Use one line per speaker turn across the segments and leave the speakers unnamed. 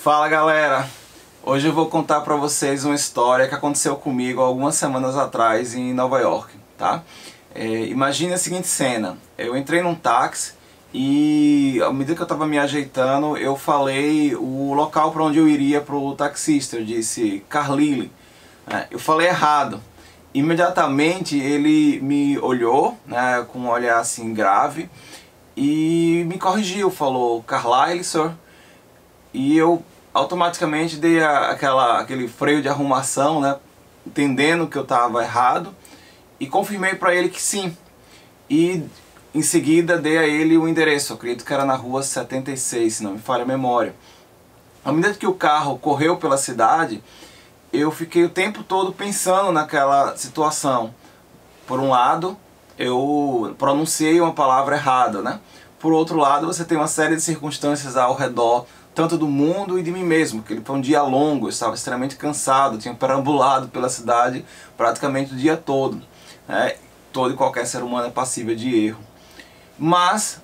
Fala galera, hoje eu vou contar pra vocês uma história que aconteceu comigo algumas semanas atrás em Nova York, tá? Imagine a seguinte cena: eu entrei num táxi e à medida que eu estava me ajeitando eu falei o local para onde eu iria pro taxista. Eu disse Carlyle, eu falei errado. Imediatamente ele me olhou, né, com um olhar assim grave e me corrigiu, falou Carlyle, sir. E eu automaticamente dei aquele freio de arrumação, né, entendendo que eu estava errado, e confirmei para ele que sim. E em seguida dei a ele o endereço, eu acredito que era na rua 76, se não me falha a memória. À medida que o carro correu pela cidade, eu fiquei o tempo todo pensando naquela situação. Por um lado, eu pronunciei uma palavra errada, né? Por outro lado, você tem uma série de circunstâncias ao redor, tanto do mundo e de mim mesmo, que foi um dia longo, eu estava extremamente cansado, tinha perambulado pela cidade praticamente o dia todo. Todo e qualquer ser humano é passível de erro. Mas,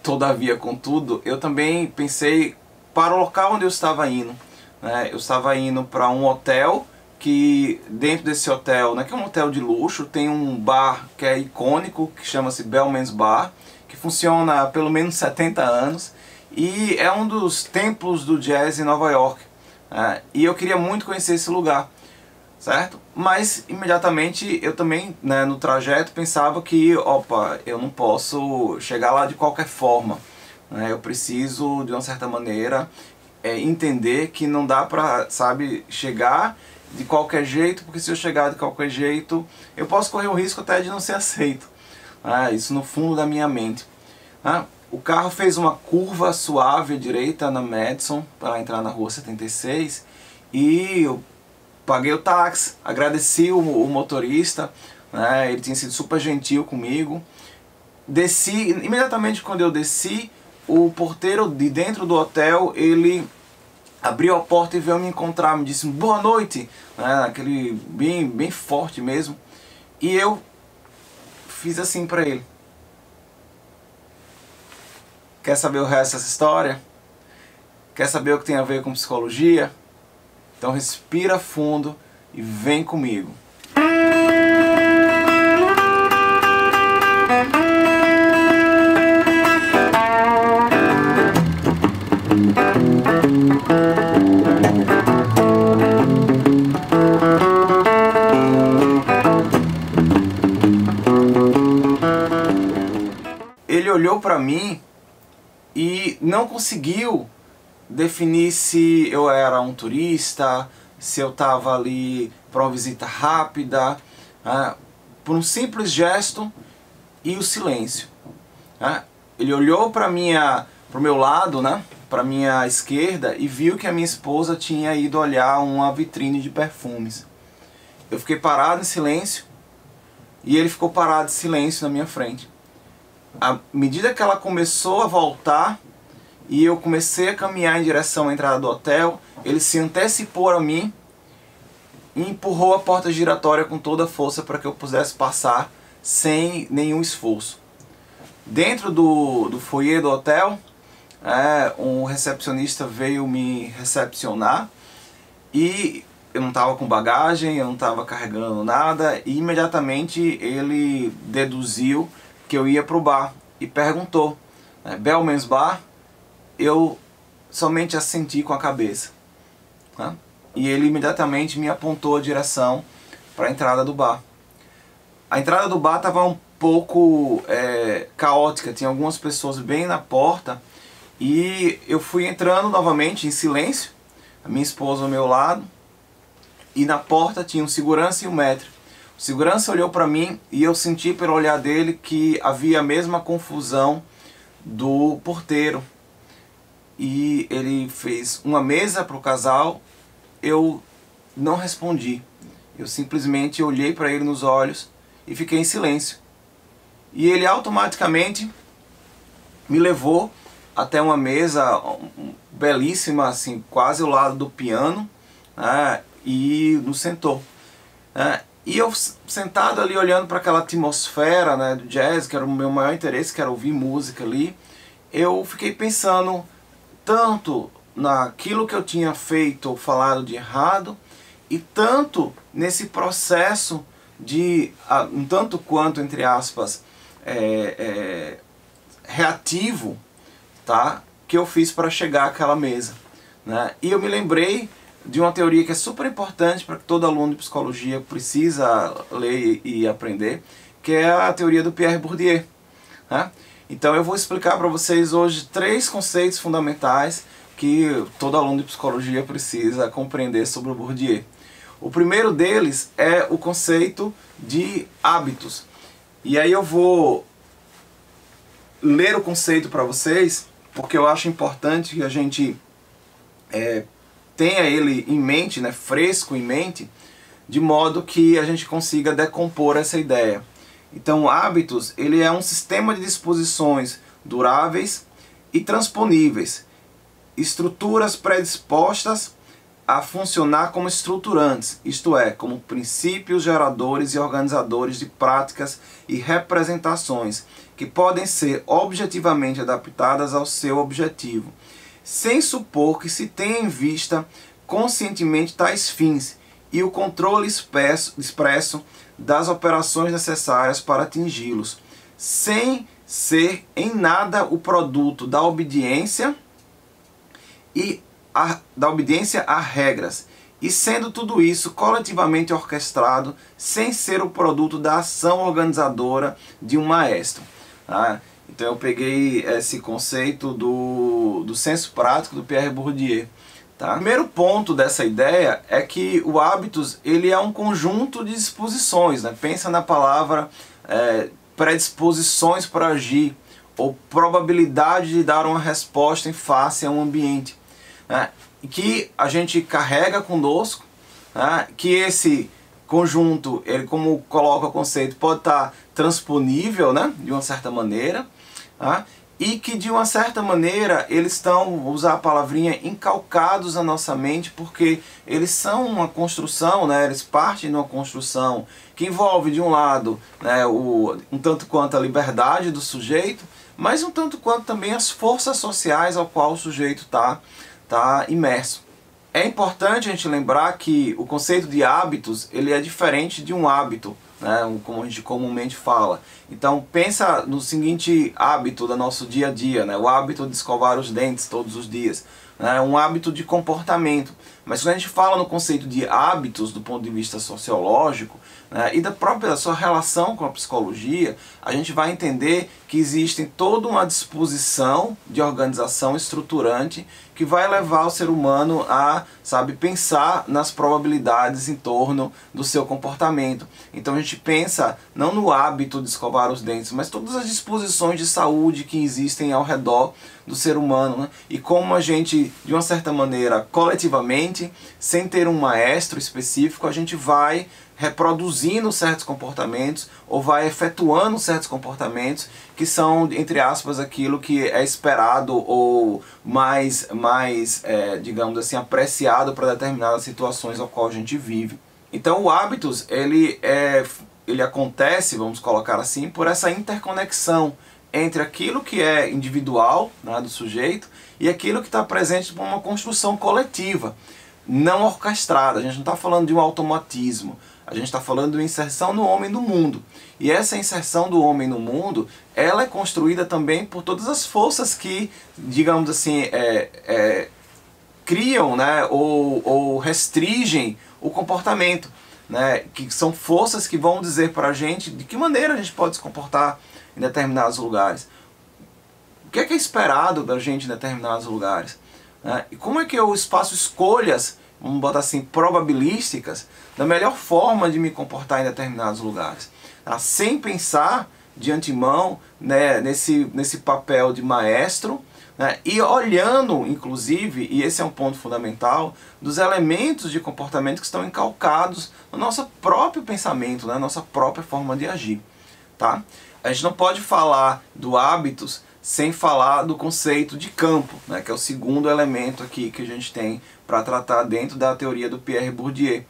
todavia, contudo, eu também pensei para o local onde eu estava indo. Eu estava indo para um hotel, que dentro desse hotel, que é um hotel de luxo, tem um bar que é icônico, que chama-se Bellman's Bar, que funciona há pelo menos 70 anos, e é um dos templos do jazz em Nova York. E eu queria muito conhecer esse lugar, certo? Mas imediatamente eu também, no trajeto, pensava que, opa, eu não posso chegar lá de qualquer forma. Eu preciso, de uma certa maneira, entender que não dá pra, sabe, chegar de qualquer jeito, porque se eu chegar de qualquer jeito, eu posso correr o risco até de não ser aceito. Isso no fundo da minha mente. O carro fez uma curva suave à direita na Madison para entrar na rua 76 e eu paguei o táxi, agradeci o motorista, ele tinha sido super gentil comigo. Desci, imediatamente quando eu desci, o porteiro de dentro do hotel, ele abriu a porta e veio me encontrar, me disse boa noite, aquele bem forte mesmo, e eu fiz assim para ele. Quer saber o resto dessa história? Quer saber o que tem a ver com psicologia? Então respira fundo e vem comigo. Ele olhou para mim e não conseguiu definir se eu era um turista, se eu estava ali para uma visita rápida, por um simples gesto e o silêncio. Ele olhou para o meu lado, para minha esquerda, e viu que a minha esposa tinha ido olhar uma vitrine de perfumes. Eu fiquei parado em silêncio e ele ficou parado em silêncio na minha frente. À medida que ela começou a voltar e eu comecei a caminhar em direção à entrada do hotel, ele se antecipou a mim e empurrou a porta giratória com toda a força para que eu pudesse passar sem nenhum esforço. Dentro do foyer do hotel, um recepcionista veio me recepcionar e eu não estava com bagagem, eu não estava carregando nada, e imediatamente ele deduziu que eu ia para o bar e perguntou, Bellman's Bar? Eu somente assenti com a cabeça. E ele imediatamente me apontou a direção para a entrada do bar. A entrada do bar estava um pouco caótica, tinha algumas pessoas bem na porta, e eu fui entrando novamente em silêncio, a minha esposa ao meu lado, e na porta tinha um segurança e um maître. O segurança olhou para mim e eu senti pelo olhar dele que havia a mesma confusão do porteiro. E ele fez uma mesa para o casal, eu não respondi. Eu simplesmente olhei para ele nos olhos e fiquei em silêncio. E ele automaticamente me levou até uma mesa belíssima, assim, quase ao lado do piano, e nos sentou. E eu sentado ali olhando para aquela atmosfera, do jazz, que era o meu maior interesse, que era ouvir música ali, eu fiquei pensando tanto naquilo que eu tinha feito ou falado de errado, e tanto nesse processo de, um tanto quanto, entre aspas, reativo, tá, que eu fiz para chegar àquela mesa, né? E eu me lembrei de uma teoria que é super importante para que todo aluno de psicologia precisa ler e aprender, que é a teoria do Pierre Bourdieu, né? Então eu vou explicar para vocês hoje 3 conceitos fundamentais que todo aluno de psicologia precisa compreender sobre o Bourdieu. O primeiro deles é o conceito de hábitos. E aí eu vou ler o conceito para vocês, porque eu acho importante que a gente tenha ele em mente, né, fresco em mente, de modo que a gente consiga decompor essa ideia. Então, hábitos, ele é um sistema de disposições duráveis e transponíveis, estruturas predispostas a funcionar como estruturantes, isto é, como princípios geradores e organizadores de práticas e representações que podem ser objetivamente adaptadas ao seu objetivo, sem supor que se tenha em vista conscientemente tais fins e o controle expresso das operações necessárias para atingi-los, sem ser em nada o produto da obediência a regras, e sendo tudo isso coletivamente orquestrado, sem ser o produto da ação organizadora de um maestro. Então eu peguei esse conceito do senso prático do Pierre Bourdieu. Tá? O primeiro ponto dessa ideia é que o hábitos, ele é um conjunto de disposições, né? Pensa na palavra predisposições para agir, ou probabilidade de dar uma resposta em face a um ambiente, né? Que a gente carrega conosco, né? Que esse conjunto, ele, como coloca o conceito, pode estar transponível, né? De uma certa maneira, né? E que de uma certa maneira eles estão, vou usar a palavrinha, encalcados na nossa mente, porque eles são uma construção, né? Eles partem de uma construção que envolve, de um lado, né, um tanto quanto a liberdade do sujeito, mas um tanto quanto também as forças sociais ao qual o sujeito está imerso. É importante a gente lembrar que o conceito de hábitos, ele é diferente de um hábito, né, como a gente comumente fala. Então pensa no seguinte hábito do nosso dia a dia, né, o hábito de escovar os dentes todos os dias, né, um hábito de comportamento. Mas quando a gente fala no conceito de hábitos do ponto de vista sociológico, né, e da sua relação com a psicologia, a gente vai entender que existe toda uma disposição de organização estruturante que vai levar o ser humano a, pensar nas probabilidades em torno do seu comportamento. Então a gente pensa não no hábito de escovar os dentes, mas todas as disposições de saúde que existem ao redor do ser humano, né? E como a gente, de uma certa maneira, coletivamente, sem ter um maestro específico, a gente vai reproduzindo certos comportamentos ou vai efetuando certos comportamentos que são, entre aspas, aquilo que é esperado ou mais digamos assim, apreciado para determinadas situações ao qual a gente vive. Então o hábitos, ele acontece, vamos colocar assim, por essa interconexão entre aquilo que é individual, né, do sujeito, e aquilo que está presente por uma construção coletiva, não orquestrada. A gente não está falando de um automatismo, a gente está falando de uma inserção do homem no mundo. E essa inserção do homem no mundo, ela é construída também por todas as forças que, digamos assim, criam, né, ou restringem o comportamento, né, que são forças que vão dizer para a gente de que maneira a gente pode se comportar em determinados lugares. O que é esperado da gente em determinados lugares? Né? E como é que eu faço escolhas, vamos botar assim, probabilísticas, da melhor forma de me comportar em determinados lugares? Tá? Sem pensar de antemão, né, nesse papel de maestro, né, e olhando, inclusive, e esse é um ponto fundamental, dos elementos de comportamento que estão encalcados no nosso próprio pensamento, na nossa própria forma de agir. Tá? A gente não pode falar do hábitos sem falar do conceito de campo, né, que é o segundo elemento aqui que a gente tem para tratar dentro da teoria do Pierre Bourdieu.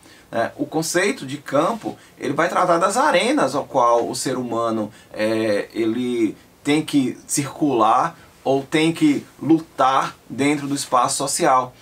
O conceito de campo, ele vai tratar das arenas ao qual o ser humano ele tem que circular ou tem que lutar dentro do espaço social.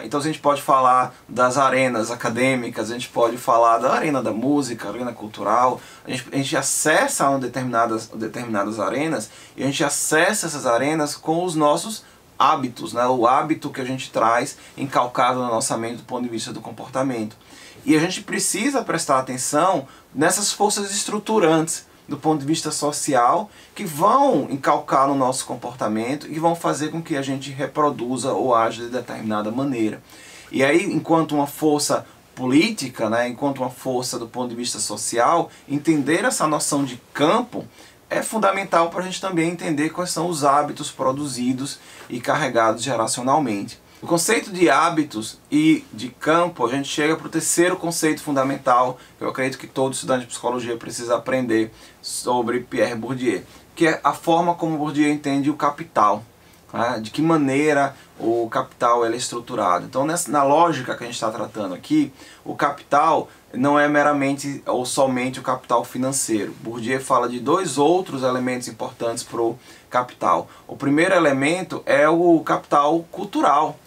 Então a gente pode falar das arenas acadêmicas, a gente pode falar da arena da música, arena cultural, a gente acessa determinadas arenas e a gente acessa essas arenas com os nossos hábitos, né? O hábito que a gente traz encalcado na nossa mente do ponto de vista do comportamento. E a gente precisa prestar atenção nessas forças estruturantes do ponto de vista social que vão encalcar no nosso comportamento e vão fazer com que a gente reproduza ou aja de determinada maneira. E aí, enquanto uma força política, né, enquanto uma força do ponto de vista social, entender essa noção de campo é fundamental para a gente também entender quais são os hábitos produzidos e carregados geracionalmente. O conceito de hábitos e de campo, a gente chega para o terceiro conceito fundamental, que eu acredito que todo estudante de psicologia precisa aprender sobre Pierre Bourdieu, que é a forma como Bourdieu entende o capital, né? De que maneira o capital é estruturado. Então, na lógica que a gente está tratando aqui, o capital não é meramente ou somente o capital financeiro. Bourdieu fala de dois outros elementos importantes para o capital. O primeiro elemento é o capital cultural,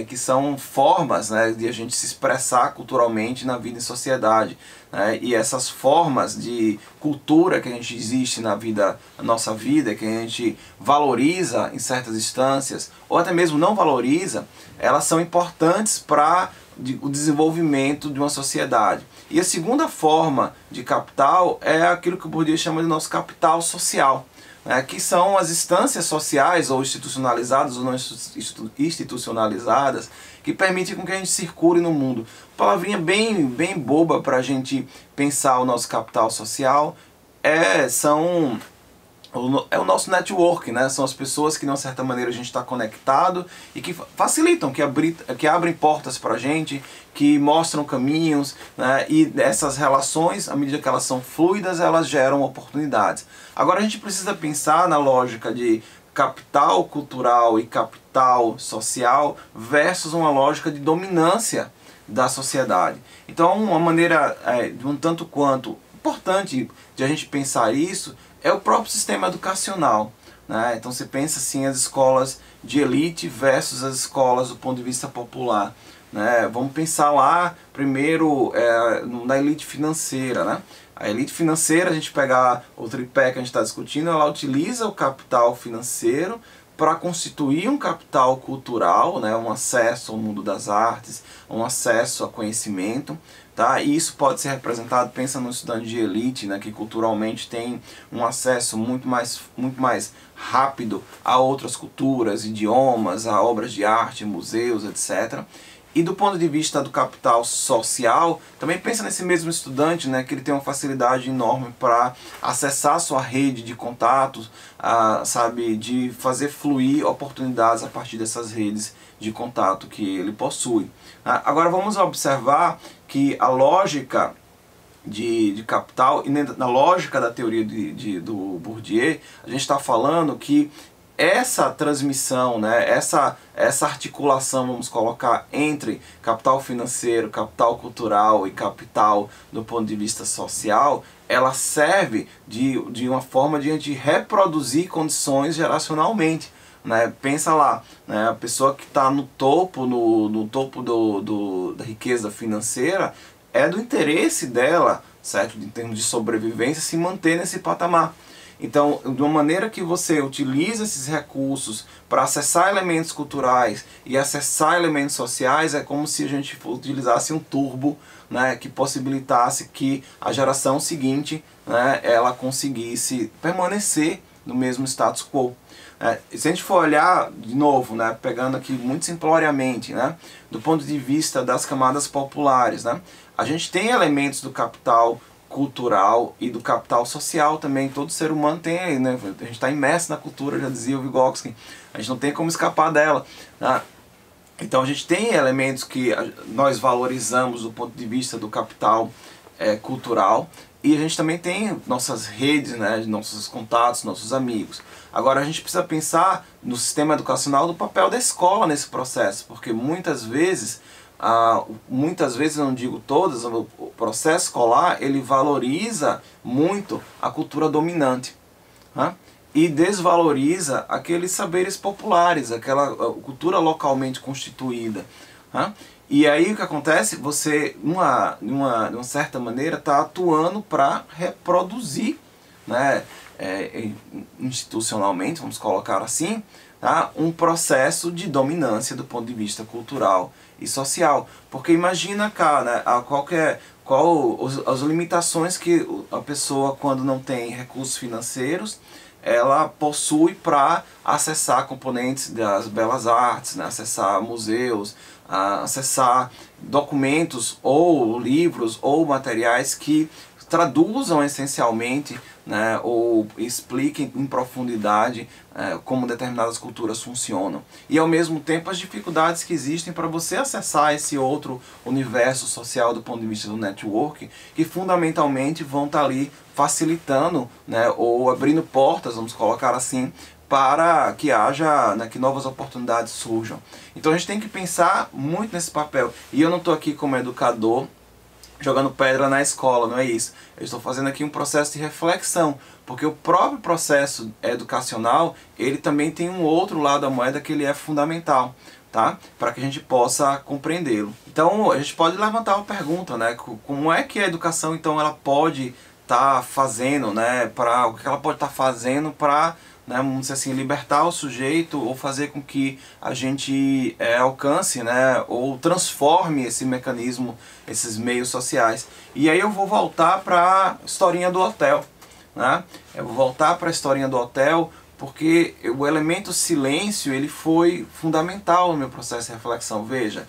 que são formas, né, de a gente se expressar culturalmente na vida em sociedade, né, e essas formas de cultura que a gente existe na nossa vida, que a gente valoriza em certas instâncias, ou até mesmo não valoriza, elas são importantes para o desenvolvimento de uma sociedade. E a segunda forma de capital é aquilo que o Bourdieu chama de nosso capital social, que são as instâncias sociais, ou institucionalizadas ou não institucionalizadas, que permitem com que a gente circule no mundo. Palavrinha bem boba para a gente pensar o nosso capital social é o nosso network, né? São as pessoas que de uma certa maneira a gente está conectado e que facilitam, que abrem portas para a gente, que mostram caminhos, né? E essas relações, à medida que elas são fluidas, elas geram oportunidades. Agora a gente precisa pensar na lógica de capital cultural e capital social versus uma lógica de dominância da sociedade. Então, uma maneira de um tanto quanto importante de a gente pensar isso é o próprio sistema educacional, né? Então você pensa assim, as escolas de elite versus as escolas do ponto de vista popular, né? Vamos pensar lá primeiro na elite financeira, né? A elite financeira, a gente pegar o tripé que a gente está discutindo, ela utiliza o capital financeiro para constituir um capital cultural, né? Um acesso ao mundo das artes, um acesso a conhecimento. Tá? E isso pode ser representado, pensa no estudante de elite, né, que culturalmente tem um acesso muito mais rápido a outras culturas, idiomas, a obras de arte, museus, etc. E do ponto de vista do capital social, também pensa nesse mesmo estudante, né, que ele tem uma facilidade enorme para acessar a sua rede de contatos, sabe, de fazer fluir oportunidades a partir dessas redes de contato que ele possui. Agora vamos observar que a lógica de capital, e na lógica da teoria do Bourdieu, a gente está falando que essa transmissão, né, essa articulação, vamos colocar, entre capital financeiro, capital cultural e capital do ponto de vista social, ela serve de uma forma de a gente reproduzir condições geracionalmente. Né? Pensa lá, né? A pessoa que está no topo da riqueza financeira, é do interesse dela, certo? Em termos de sobrevivência, se manter nesse patamar. Então, de uma maneira que você utiliza esses recursos para acessar elementos culturais e acessar elementos sociais, é como se a gente utilizasse um turbo, né, que possibilitasse que a geração seguinte, né, ela conseguisse permanecer no mesmo status quo. Se a gente for olhar de novo, né, pegando aqui muito simploriamente, né, do ponto de vista das camadas populares, né, a gente tem elementos do capital cultural e do capital social também. Todo ser humano tem aí, né, a gente está imerso na cultura, já dizia o Vygotsky, a gente não tem como escapar dela, né? Então a gente tem elementos que nós valorizamos do ponto de vista do capital cultural, e a gente também tem nossas redes, né, nossos contatos, nossos amigos. Agora a gente precisa pensar no sistema educacional do papel da escola nesse processo, porque muitas vezes, eu não digo todas, o processo escolar ele valoriza muito a cultura dominante, né? e desvaloriza aqueles saberes populares, aquela cultura localmente constituída, né? E aí o que acontece? Você, de uma certa maneira, está atuando para reproduzir, né, institucionalmente, vamos colocar assim, tá, um processo de dominância do ponto de vista cultural e social. Porque imagina cá, né, as limitações que a pessoa, quando não tem recursos financeiros, ela possui para acessar componentes das belas artes, né, acessar museus, acessar documentos ou livros ou materiais que traduzam essencialmente, né, ou expliquem em profundidade como determinadas culturas funcionam. E ao mesmo tempo as dificuldades que existem para você acessar esse outro universo social do ponto de vista do network, que fundamentalmente vão estar ali facilitando, né, ou abrindo portas, vamos colocar assim, para que haja, né, que novas oportunidades surjam. Então a gente tem que pensar muito nesse papel. E eu não estou aqui como educador jogando pedra na escola, não é isso. Eu estou fazendo aqui um processo de reflexão, porque o próprio processo educacional, ele também tem um outro lado da moeda que ele é fundamental, tá? Para que a gente possa compreendê-lo. Então a gente pode levantar uma pergunta, né? Como é que a educação, então, ela pode estar fazendo, né? O que ela pode estar fazendo para, né, vamos dizer assim, libertar o sujeito ou fazer com que a gente alcance, né, ou transforme esse mecanismo, esses meios sociais. E aí eu vou voltar para a historinha do hotel, né? Eu vou voltar para a historinha do hotel porque o elemento silêncio, ele foi fundamental no meu processo de reflexão. Veja,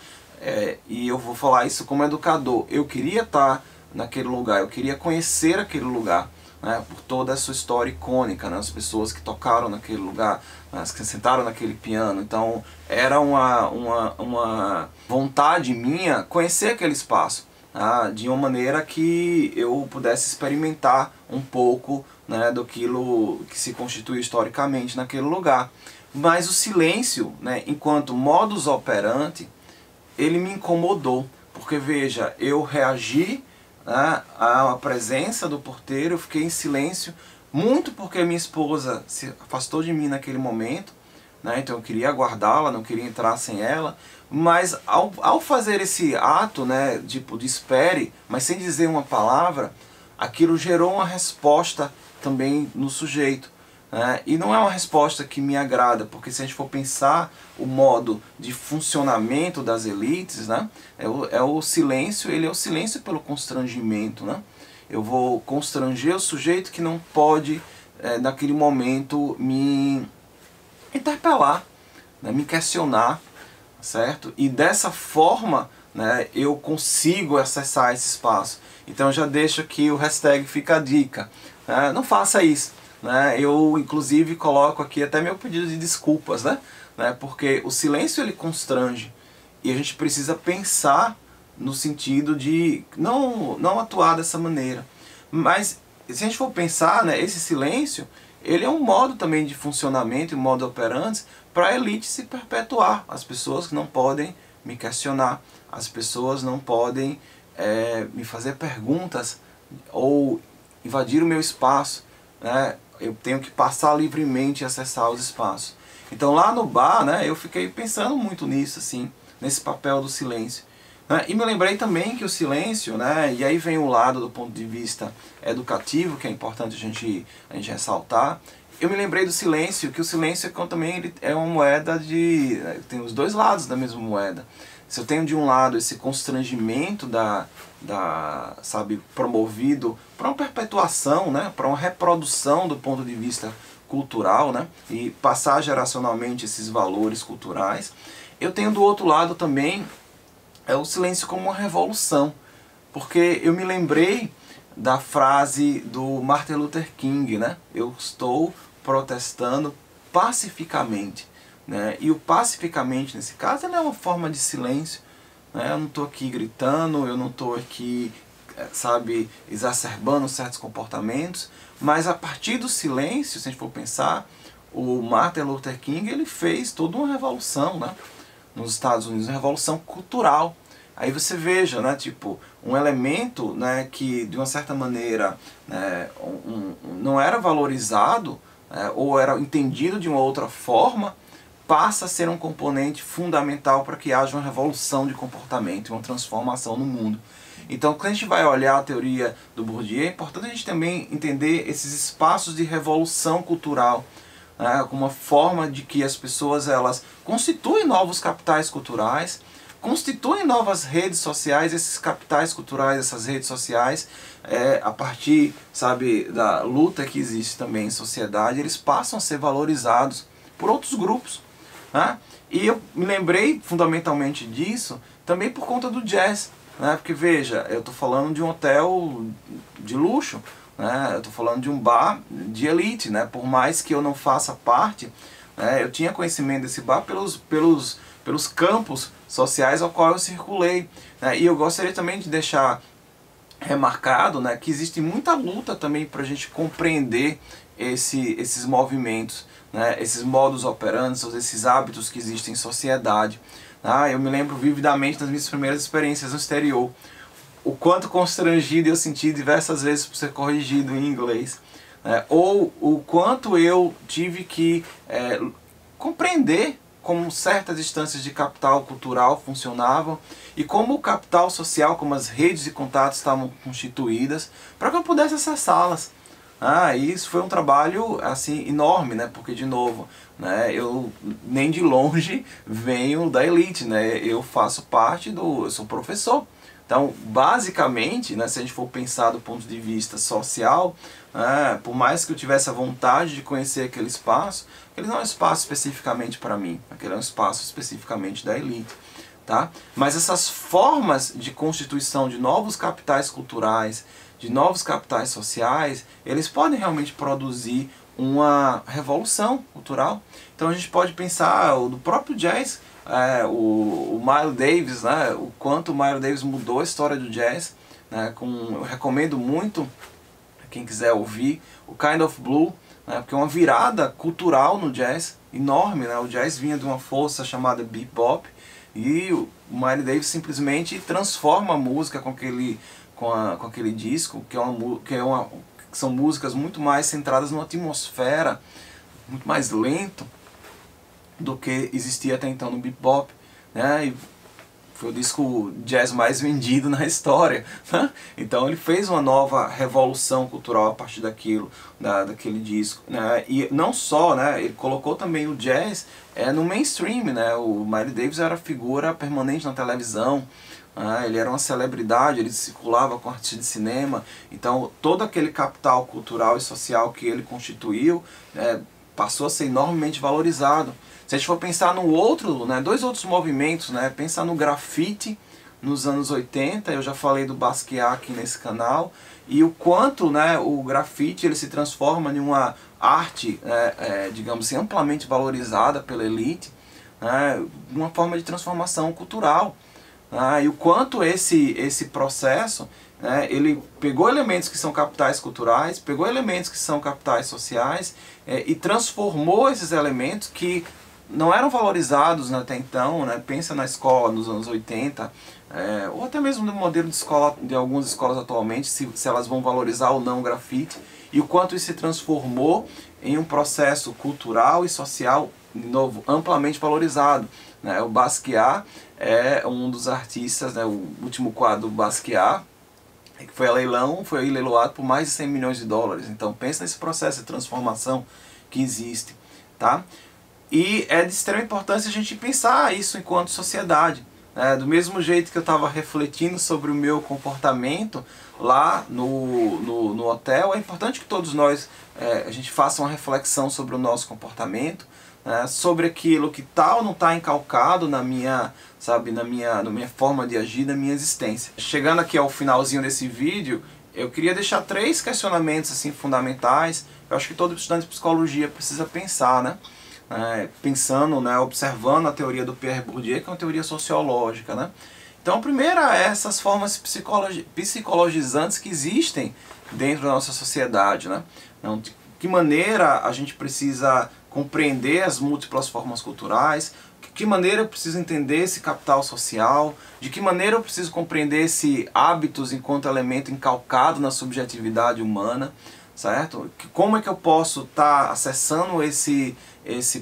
e eu vou falar isso como educador. Eu queria estar naquele lugar, eu queria conhecer aquele lugar, né, por toda a sua história icônica, né, as pessoas que tocaram naquele lugar, as que sentaram naquele piano. Então era uma vontade minha conhecer aquele espaço, tá, de uma maneira que eu pudesse experimentar um pouco, né, daquilo que se constitui historicamente naquele lugar. Mas o silêncio, né, enquanto modus operandi, ele me incomodou, porque veja, eu reagi, né, à presença do porteiro, eu fiquei em silêncio, muito porque minha esposa se afastou de mim naquele momento, né, então eu queria aguardá-la, não queria entrar sem ela, mas ao fazer esse ato, né, tipo de espere, mas sem dizer uma palavra, aquilo gerou uma resposta também no sujeito. E não é uma resposta que me agrada, porque se a gente for pensar o modo de funcionamento das elites, né, o silêncio, ele é o silêncio pelo constrangimento, né? Eu vou constranger o sujeito que não pode, naquele momento, me interpelar, né, me questionar, certo? E dessa forma, né, eu consigo acessar esse espaço. Então já deixo aqui o hashtag fica a dica, né? Não faça isso. Eu inclusive coloco aqui até meu pedido de desculpas, né? Porque o silêncio ele constrange e a gente precisa pensar no sentido de não atuar dessa maneira. Mas se a gente for pensar, né, esse silêncio ele é um modo também de funcionamento, um modo operandi para a elite se perpetuar. As pessoas que não podem me questionar, as pessoas não podem me fazer perguntas ou invadir o meu espaço, né? Eu tenho que passar livremente e acessar os espaços. Então lá no bar, né, eu fiquei pensando muito nisso, assim, nesse papel do silêncio, né? E me lembrei também que o silêncio, né, e aí vem o lado do ponto de vista educativo, que é importante a gente ressaltar. Eu me lembrei do silêncio, que o silêncio também ele é uma moeda tem os dois lados da mesma moeda. Se eu tenho de um lado esse constrangimento sabe, promovido para uma perpetuação, né, para uma reprodução do ponto de vista cultural, né, e passar geracionalmente esses valores culturais, eu tenho do outro lado também o silêncio como uma revolução, porque eu me lembrei da frase do Martin Luther King, né, eu estou protestando pacificamente. Né? E o pacificamente, nesse caso, ele é uma forma de silêncio, né? Eu não estou aqui gritando, eu não estou aqui, sabe, exacerbando certos comportamentos, mas a partir do silêncio, se a gente for pensar, o Martin Luther King ele fez toda uma revolução, né, nos Estados Unidos, uma revolução cultural. Aí você veja, né, tipo, um elemento, né, que de uma certa maneira, né, não era valorizado, ou era entendido de uma outra forma, passa a ser um componente fundamental para que haja uma revolução de comportamento, uma transformação no mundo. Então, quando a gente vai olhar a teoria do Bourdieu, é importante a gente também entender esses espaços de revolução cultural, como uma forma de que as pessoas elas constituem novos capitais culturais, constituem novas redes sociais. Esses capitais culturais, essas redes sociais, a partir, sabe, da luta que existe também em sociedade, eles passam a ser valorizados por outros grupos. E eu me lembrei fundamentalmente disso também por conta do jazz, porque veja, eu estou falando de um hotel de luxo, eu estou falando de um bar de elite, por mais que eu não faça parte, eu tinha conhecimento desse bar pelos campos sociais ao qual eu circulei, e eu gostaria também de deixar remarcado que existe muita luta também para a gente compreender esses movimentos, esses modus operandi, esses hábitos que existem em sociedade. Eu me lembro vividamente das minhas primeiras experiências no exterior, o quanto constrangido eu senti diversas vezes por ser corrigido em inglês, ou o quanto eu tive que compreender como certas instâncias de capital cultural funcionavam e como o capital social, como as redes de contato estavam constituídas, para que eu pudesse acessá-las. E isso foi um trabalho assim enorme, porque de novo, eu nem de longe venho da elite, eu faço parte eu sou professor. Então, basicamente, se a gente for pensar do ponto de vista social, por mais que eu tivesse a vontade de conhecer aquele espaço, aquele não é um espaço especificamente para mim, aquele é um espaço especificamente da elite. Mas essas formas de constituição de novos capitais culturais, de novos capitais sociais, eles podem realmente produzir uma revolução cultural. Então a gente pode pensar do próprio jazz, o Miles Davis, o quanto o Miles Davis mudou a história do jazz, eu recomendo muito, quem quiser ouvir, o Kind of Blue, porque é uma virada cultural no jazz enorme. O jazz vinha de uma força chamada bebop, e o Miles Davis simplesmente transforma a música com aquele disco, que são músicas muito mais centradas numa atmosfera, muito mais lento do que existia até então no bebop, e foi o disco jazz mais vendido na história, Então ele fez uma nova revolução cultural a partir daquele disco, E não só, ele colocou também o jazz no mainstream, O Miles Davis era figura permanente na televisão, ele era uma celebridade, ele circulava com artistas de cinema. Então todo aquele capital cultural e social que ele constituiu passou a ser enormemente valorizado. Se a gente for pensar no dois outros movimentos, pensar no grafite nos anos 80, eu já falei do Basquiat aqui nesse canal, e o quanto o grafite ele se transforma em uma arte, digamos assim, amplamente valorizada pela elite, uma forma de transformação cultural. E o quanto esse processo, ele pegou elementos que são capitais culturais, pegou elementos que são capitais sociais, e transformou esses elementos que não eram valorizados até então. Pensa na escola nos anos 80, ou até mesmo no modelo de escola de algumas escolas atualmente, se elas vão valorizar ou não o grafite, e o quanto isso se transformou em um processo cultural e social, de novo, amplamente valorizado. O Basquiat é um dos artistas, o último quadro do Basquiat, que foi a leilão, foi leiloado por mais de 100 milhões de dólares. Então pensa nesse processo de transformação que existe, E é de extrema importância a gente pensar isso enquanto sociedade. Do mesmo jeito que eu estava refletindo sobre o meu comportamento lá no hotel, é importante que todos nós a gente faça uma reflexão sobre o nosso comportamento, sobre aquilo que está ou não está encalcado na minha forma de agir, na minha existência. Chegando aqui ao finalzinho desse vídeo, eu queria deixar 3 questionamentos assim fundamentais. Eu acho que todo estudante de psicologia precisa pensar, pensando, observando a teoria do Pierre Bourdieu, que é uma teoria sociológica, Então a primeira é essas formas psicologizantes que existem dentro da nossa sociedade, Então, de que maneira a gente precisa compreender as múltiplas formas culturais, de que maneira eu preciso entender esse capital social, de que maneira eu preciso compreender esse hábitos enquanto elemento encalcado na subjetividade humana, certo? Como é que eu posso estar acessando esse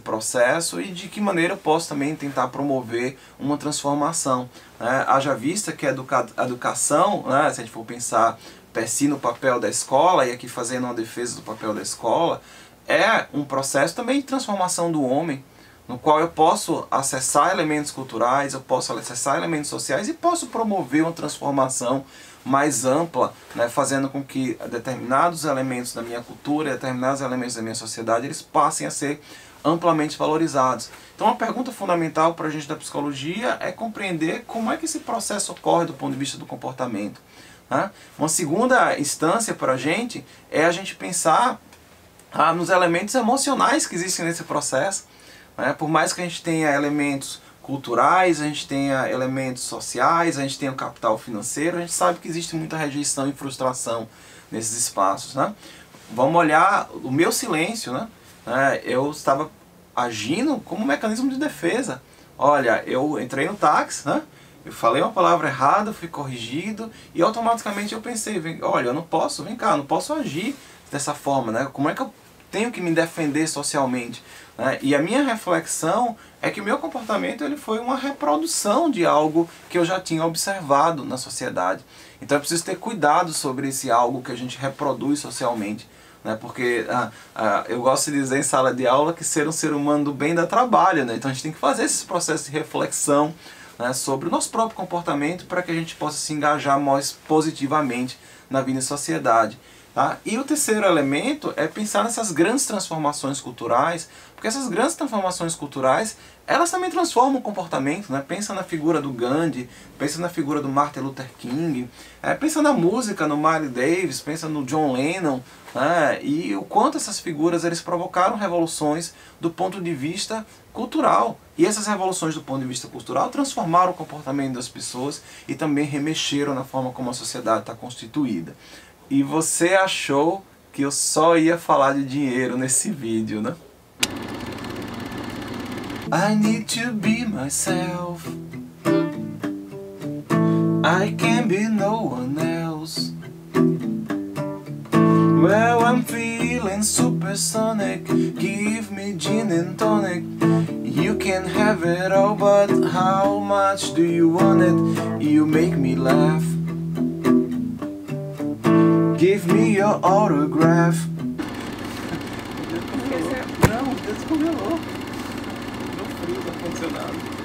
processo e de que maneira eu posso também tentar promover uma transformação, né? Haja vista que a educação, né, se a gente for pensar per si no papel da escola, e aqui fazendo uma defesa do papel da escola, é um processo também de transformação do homem, no qual eu posso acessar elementos culturais, eu posso acessar elementos sociais e posso promover uma transformação mais ampla, né, fazendo com que determinados elementos da minha cultura, determinados elementos da minha sociedade, eles passem a ser amplamente valorizados. Então a pergunta fundamental para a gente da psicologia é compreender como é que esse processo ocorre do ponto de vista do comportamento, né? Uma segunda instância para a gente é a gente pensar nos elementos emocionais que existem nesse processo, né? Por mais que a gente tenha elementos culturais, a gente tenha elementos sociais, a gente tenha o capital financeiro, a gente sabe que existe muita rejeição e frustração nesses espaços, né? Vamos olhar o meu silêncio, né? Eu estava agindo como um mecanismo de defesa. Olha, eu entrei no táxi, né? Eu falei uma palavra errada, fui corrigido e automaticamente eu pensei, olha, eu não posso, vem cá, eu não posso agir dessa forma, né? Como é que eu tenho que me defender socialmente, né? E a minha reflexão é que o meu comportamento ele foi uma reprodução de algo que eu já tinha observado na sociedade. Então eu preciso ter cuidado sobre esse algo que a gente reproduz socialmente, né? Porque eu gosto de dizer em sala de aula que ser um ser humano do bem dá trabalho, né? Então a gente tem que fazer esse processo de reflexão, né, sobre o nosso próprio comportamento para que a gente possa se engajar mais positivamente na vida em sociedade. Tá? E o terceiro elemento é pensar nessas grandes transformações culturais, porque essas grandes transformações culturais, elas também transformam o comportamento, né? Pensa na figura do Gandhi, pensa na figura do Martin Luther King, pensa na música, no Miles Davis, pensa no John Lennon, né? E o quanto essas figuras eles provocaram revoluções do ponto de vista cultural. E essas revoluções do ponto de vista cultural transformaram o comportamento das pessoas e também remexeram na forma como a sociedade está constituída. E você achou que eu só ia falar de dinheiro nesse vídeo, né? I need to be myself. I can't be no one else. Well, I'm feeling supersonic. Give me gin and tonic. You can have it all, but how much do you want it? You make me laugh. Give me your autograph. Não, descongelou. No frio, não aconteceu nada.